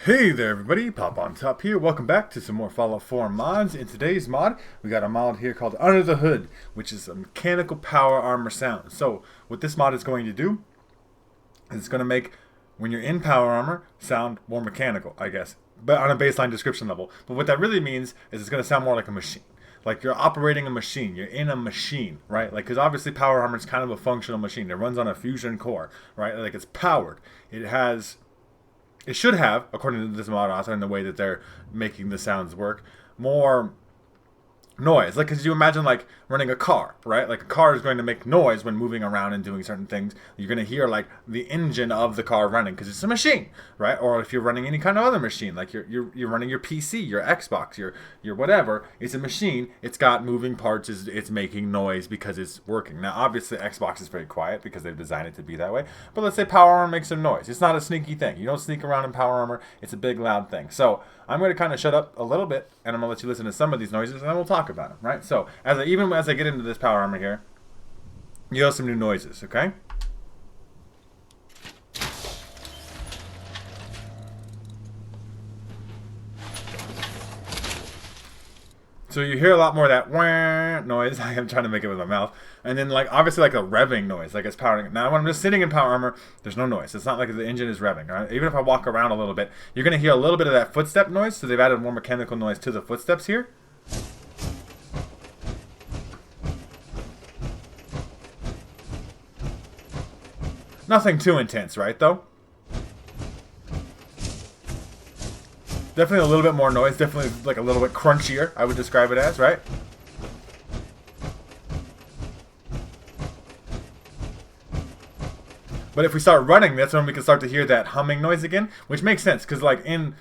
Hey there everybody, Pop on Top here. Welcome back to some more Fallout 4 mods. In today's mod, we got a mod here called Under the Hood, which is a mechanical power armor sound. So, what this mod is going to do is it's going to make, when you're in power armor, sound more mechanical, I guess. But on a baseline description level. But what that really means is it's going to sound more like a machine. Like you're operating a machine, you're in a machine, right? Like, because obviously power armor is kind of a functional machine. It runs on a fusion core, right? Like it's powered. It should have, according to this mod author and the way that they're making the sounds work, more noise. Like, because you imagine, like, running a car, right? Like, a car is going to make noise when moving around and doing certain things. You're going to hear, like, the engine of the car running, because it's a machine, right? Or if you're running any kind of other machine, like you're running your PC, your Xbox, your whatever, it's a machine. It's got moving parts. It's making noise because it's working. Now, obviously, Xbox is very quiet because they've designed it to be that way. But let's say power armor makes some noise. It's not a sneaky thing. You don't sneak around in power armor. It's a big, loud thing. So I'm going to kind of shut up a little bit, and I'm going to let you listen to some of these noises, and then we'll talk about them, right? So even as I get into this power armor here, you'll have some new noises, okay? So you hear a lot more of that wah noise. I am trying to make it with my mouth. And then, like, obviously, like a revving noise, like it's powering. Now, when I'm just sitting in power armor, there's no noise. It's not like the engine is revving, right? Even if I walk around a little bit, you're going to hear a little bit of that footstep noise. So they've added more mechanical noise to the footsteps here. Nothing too intense, right, though? Definitely a little bit more noise. Definitely, like, a little bit crunchier, I would describe it as, right? But if we start running, that's when we can start to hear that humming noise again, which makes sense, because, like, in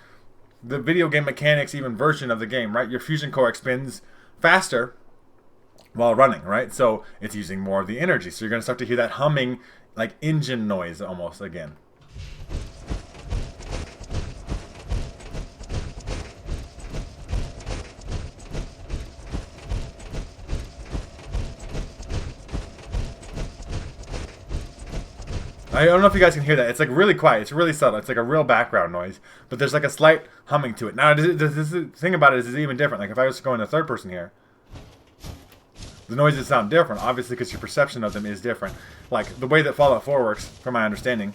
the video game mechanics, even version of the game, right, your fusion core expands faster while running, right? So it's using more of the energy. So you're going to start to hear that humming, like, engine noise almost again. I don't know if you guys can hear that. It's like really quiet. It's really subtle. It's like a real background noise. But there's like a slight humming to it. Now, the thing about it is it's even different. Like if I was to go into third person here, the noises sound different. Obviously, because your perception of them is different. Like the way that Fallout 4 works, from my understanding,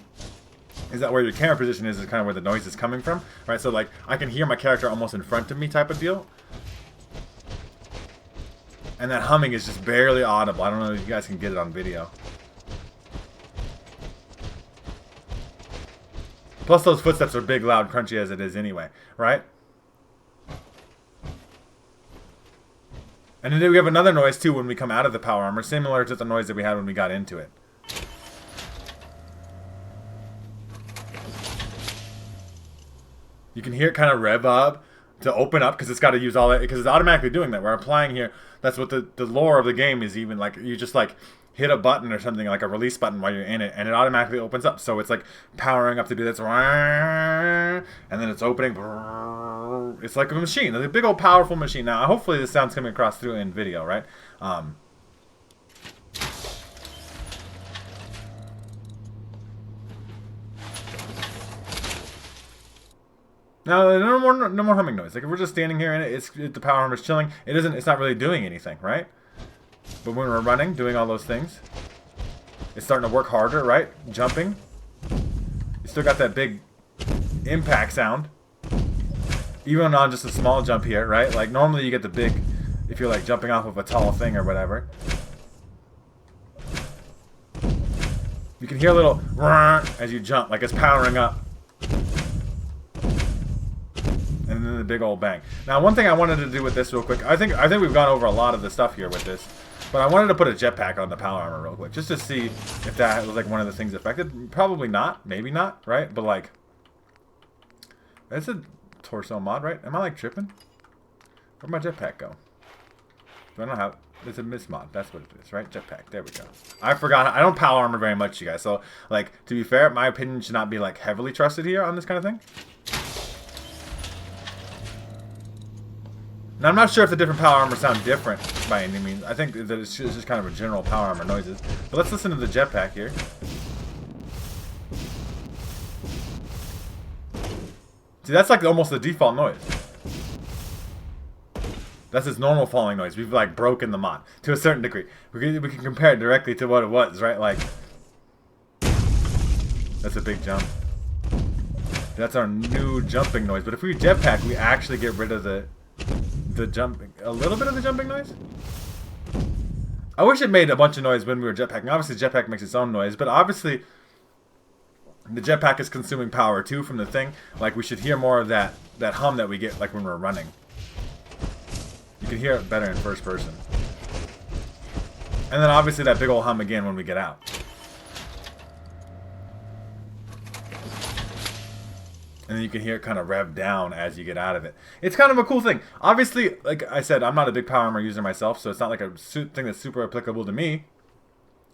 is that where your camera position is kind of where the noise is coming from. Right? So like I can hear my character almost in front of me type of deal. And that humming is just barely audible. I don't know if you guys can get it on video. Plus those footsteps are big, loud, crunchy as it is anyway, right? And then we have another noise too when we come out of the power armor, similar to the noise that we had when we got into it. You can hear it kind of rev up to open up because it's got to use all that, because it's automatically doing that. We're applying here. That's what the lore of the game is. Even like you just like hit a button or something, like a release button while you're in it, and it automatically opens up. So it's like powering up to do this, and then it's opening. It's like a machine, like a big old powerful machine. Now, hopefully this sound's coming across through in video, right? Now, no more humming noise. Like if we're just standing here and the power armor's chilling, it's not really doing anything, right? But when we're running, doing all those things, it's starting to work harder, right? Jumping. You still got that big impact sound. Even on just a small jump here, right? Like normally you get the big, if you're like jumping off of a tall thing or whatever. You can hear a little as you jump, like it's powering up. And then the big old bang. Now, one thing I wanted to do with this real quick, I think we've gone over a lot of the stuff here with this, but I wanted to put a jetpack on the power armor real quick, just to see if that was like one of the things affected. Probably not, maybe not, right? But like, it's a torso mod, right? Am I like tripping? Where'd my jetpack go? Do I not have? It's a miss mod. That's what it is, right? Jetpack. There we go. I forgot. I don't power armor very much, you guys. So, like, to be fair, my opinion should not be like heavily trusted here on this kind of thing. Now, I'm not sure if the different power armor sound different by any means. I think that it's just kind of a general power armor noises. But let's listen to the jetpack here. See, that's like almost the default noise. That's its normal falling noise. We've like broken the mod to a certain degree. We can compare it directly to what it was, right? Like, that's a big jump. That's our new jumping noise. But if we jetpack, we actually get rid of the jumping, a little bit of the jumping noise. I wish it made a bunch of noise when we were jetpacking. Obviously, jetpack makes its own noise, but obviously the jetpack is consuming power too from the thing. Like, we should hear more of that hum that we get like when we're running. You can hear it better in first person. And then obviously that big old hum again when we get out. And then you can hear it kind of rev down as you get out of it. It's kind of a cool thing. Obviously, like I said, I'm not a big power armor user myself, so it's not like a thing that's super applicable to me.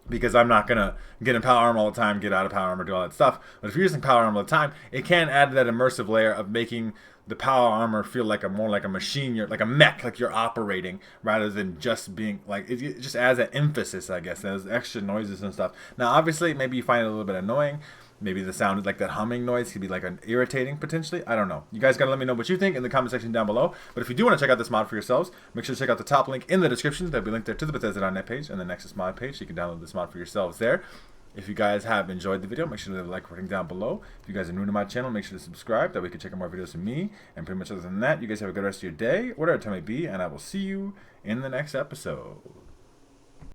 Because I'm not going to get in power armor all the time, get out of power armor, do all that stuff. But if you're using power armor all the time, it can add that immersive layer of making the power armor feel like more like a machine, like a mech, like you're operating, rather than just being, like, it just adds that emphasis, I guess, as extra noises and stuff. Now, obviously, maybe you find it a little bit annoying. Maybe the sound, like that humming noise, could be like an irritating potentially. I don't know. You guys gotta let me know what you think in the comment section down below. But if you do want to check out this mod for yourselves, make sure to check out the top link in the description. There'll be a link there to the Bethesda.net page and the Nexus mod page, so you can download this mod for yourselves there. If you guys have enjoyed the video, make sure to leave a like rating down below. If you guys are new to my channel, make sure to subscribe. That way you can check out more videos from me. And pretty much other than that, you guys have a good rest of your day, whatever time it may be, and I will see you in the next episode.